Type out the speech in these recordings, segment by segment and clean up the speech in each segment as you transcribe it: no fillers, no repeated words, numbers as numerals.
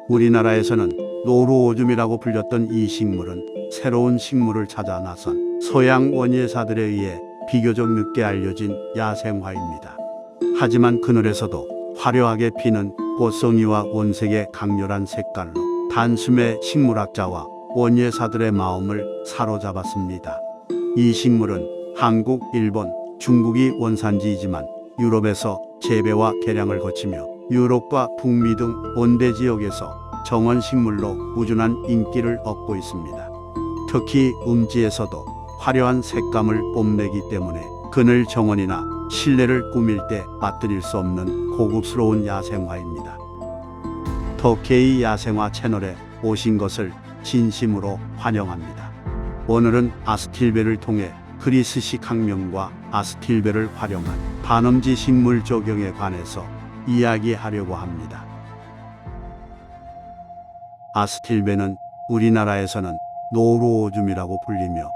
우리나라에서는 노루오줌이라고 불렸던 이 식물은 새로운 식물을 찾아 나선 서양 원예사들에 의해 비교적 늦게 알려진 야생화입니다. 하지만 그늘에서도 화려하게 피는 꽃송이와 원색의 강렬한 색깔로 단숨에 식물학자와 원예사들의 마음을 사로잡았습니다. 이 식물은 한국, 일본, 중국이 원산지이지만 유럽에서 재배와 개량을 거치며 유럽과 북미 등 온대 지역에서 정원식물로 꾸준한 인기를 얻고 있습니다. 특히 음지에서도 화려한 색감을 뽐내기 때문에 그늘 정원이나 실내를 꾸밀 때 빠뜨릴 수 없는 고급스러운 야생화입니다. 더케이 야생화 채널에 오신 것을 진심으로 환영합니다. 오늘은 아스틸베를 통해 그리스식 학명과 아스틸베를 활용한 반음지 식물 조경에 관해서 이야기하려고 합니다. 아스틸베는 우리나라에서는 노루오줌이라고 불리며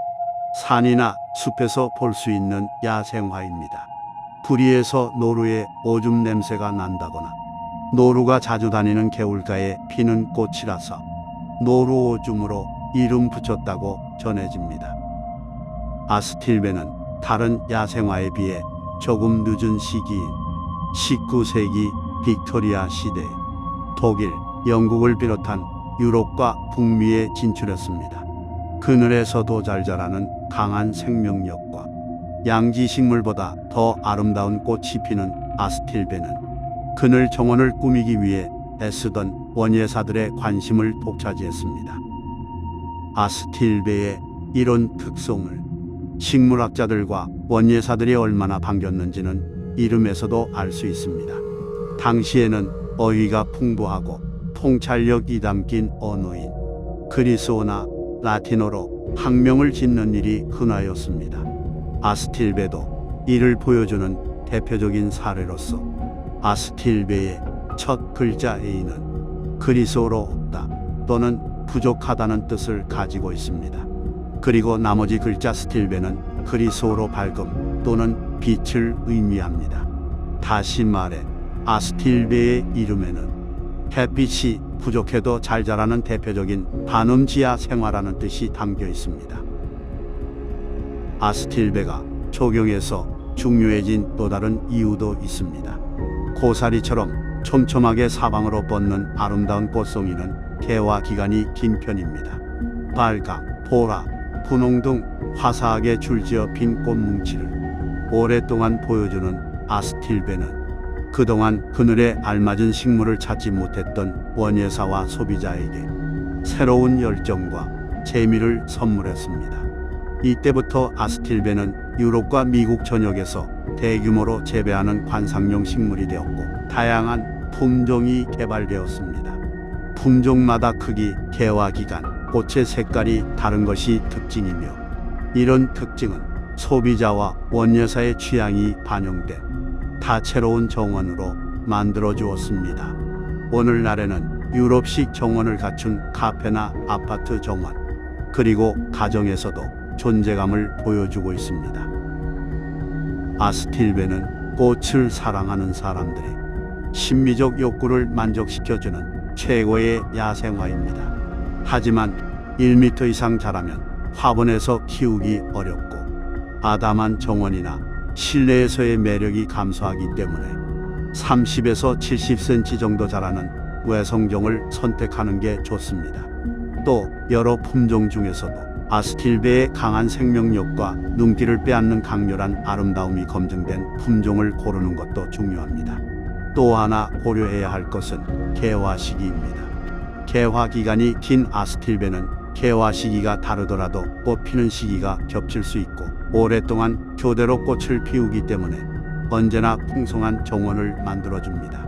산이나 숲에서 볼 수 있는 야생화입니다. 뿌리에서 노루의 오줌 냄새가 난다거나 노루가 자주 다니는 개울가에 피는 꽃이라서 노루오줌으로 이름 붙였다고 전해집니다. 아스틸베는 다른 야생화에 비해 조금 늦은 시기인 19세기 빅토리아 시대에 독일, 영국을 비롯한 유럽과 북미에 진출했습니다. 그늘에서도 잘 자라는 강한 생명력과 양지식물보다 더 아름다운 꽃이 피는 아스틸베는 그늘 정원을 꾸미기 위해 애쓰던 원예사들의 관심을 독차지했습니다. 아스틸베의 이런 특성을 식물학자들과 원예사들이 얼마나 반겼는지는 이름에서도 알 수 있습니다. 당시에는 어휘가 풍부하고 통찰력이 담긴 언어인 그리스어나 라틴어로 학명을 짓는 일이 흔하였습니다. 아스틸베도 이를 보여주는 대표적인 사례로서 아스틸베의 첫 글자 A는 그리스어로 없다 또는 부족하다는 뜻을 가지고 있습니다. 그리고 나머지 글자 스틸베는 그리스어로 밝음 또는 빛을 의미합니다. 다시 말해 아스틸베의 이름에는 햇빛이 부족해도 잘 자라는 대표적인 반음지야 생화라는 뜻이 담겨 있습니다. 아스틸베가 조경에서 중요해진 또 다른 이유도 있습니다. 고사리처럼 촘촘하게 사방으로 뻗는 아름다운 꽃송이는 개화 기간이 긴 편입니다. 빨강, 보라, 분홍 등 화사하게 줄지어 핀 꽃뭉치를 오랫동안 보여주는 아스틸베는 그동안 그늘에 알맞은 식물을 찾지 못했던 원예사와 소비자에게 새로운 열정과 재미를 선물했습니다. 이때부터 아스틸베는 유럽과 미국 전역에서 대규모로 재배하는 관상용 식물이 되었고 다양한 품종이 개발되었습니다. 품종마다 크기, 개화 기간, 꽃의 색깔이 다른 것이 특징이며 이런 특징은 소비자와 원예사의 취향이 반영된 다채로운 정원으로 만들어 주었습니다. 오늘날에는 유럽식 정원을 갖춘 카페나 아파트 정원, 그리고 가정에서도 존재감을 보여주고 있습니다. 아스틸베는 꽃을 사랑하는 사람들의 심미적 욕구를 만족시켜주는 최고의 야생화입니다. 하지만 1m 이상 자라면 화분에서 키우기 어렵고 아담한 정원이나 실내에서의 매력이 감소하기 때문에 30에서 70cm 정도 자라는 외성종을 선택하는 게 좋습니다. 또 여러 품종 중에서도 아스틸베의 강한 생명력과 눈길을 빼앗는 강렬한 아름다움이 검증된 품종을 고르는 것도 중요합니다. 또 하나 고려해야 할 것은 개화 시기입니다. 개화 기간이 긴 아스틸베는 개화 시기가 다르더라도 꽃 피는 시기가 겹칠 수 있고 오랫동안 교대로 꽃을 피우기 때문에 언제나 풍성한 정원을 만들어줍니다.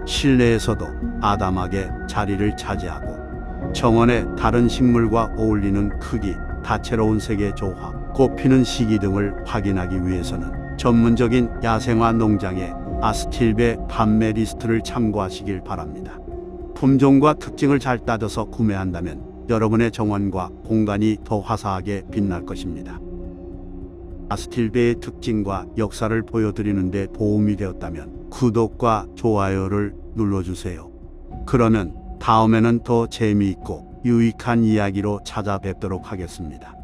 실내에서도 아담하게 자리를 차지하고 정원의 다른 식물과 어울리는 크기, 다채로운 색의 조화, 꽃 피는 시기 등을 확인하기 위해서는 전문적인 야생화 농장의 아스틸베 판매 리스트를 참고하시길 바랍니다. 품종과 특징을 잘 따져서 구매한다면 여러분의 정원과 공간이 더 화사하게 빛날 것입니다. 아스틸베의 특징과 역사를 보여드리는 데 도움이 되었다면 구독과 좋아요를 눌러주세요. 그러면 다음에는 더 재미있고 유익한 이야기로 찾아뵙도록 하겠습니다.